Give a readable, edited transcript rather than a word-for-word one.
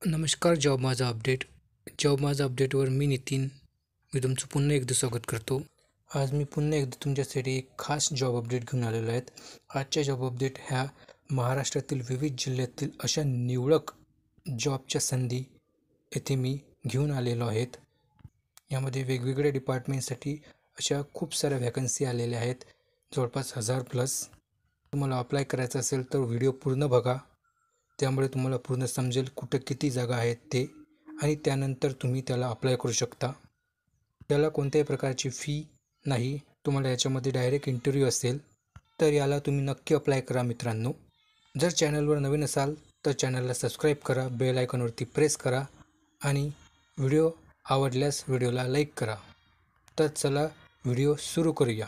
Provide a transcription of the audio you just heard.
नमस्कार. जॉब माझा अपडेटवर मी नितीन. मी तुमचं पुन्हा एकदा स्वागत करतो. आज मी पुन्हा एकदा तुमच्यासाठी एक खास जॉब अपडेट घेऊन आलेलो आहेत. आजच्या जॉब अपडेट ह्या महाराष्ट्रातील विविध जिल्ह्यातील अशा निवडक जॉबच्या संधी येथे मी घेऊन आलेलो आहेत. यामध्ये वेगवेगळ्या डिपार्टमेंटसाठी अशा खूप साऱ्या व्हॅकन्सी आलेल्या आहेत, जवळपास 1000+. तुम्हाला अप्लाय करायचं असेल तर व्हिडिओ पूर्ण बघा. त्यामुळे तुम्हाला पूर्ण समजेल कुठं किती जागा आहेत ते, आणि त्यानंतर तुम्ही त्याला अप्लाय करू शकता. त्याला कोणत्याही प्रकारची फी नाही. तुम्हाला याच्यामध्ये डायरेक्ट इंटरव्ह्यू असेल. तर याला तुम्ही नक्की अप्लाय करा मित्रांनो. जर चॅनलवर नवीन असाल तर चॅनलला सबस्क्राईब करा, बेल आयकॉनवरती प्रेस करा आणि व्हिडिओ आवडल्यास व्हिडिओला लाईक करा. तर चला व्हिडिओ सुरू करूया.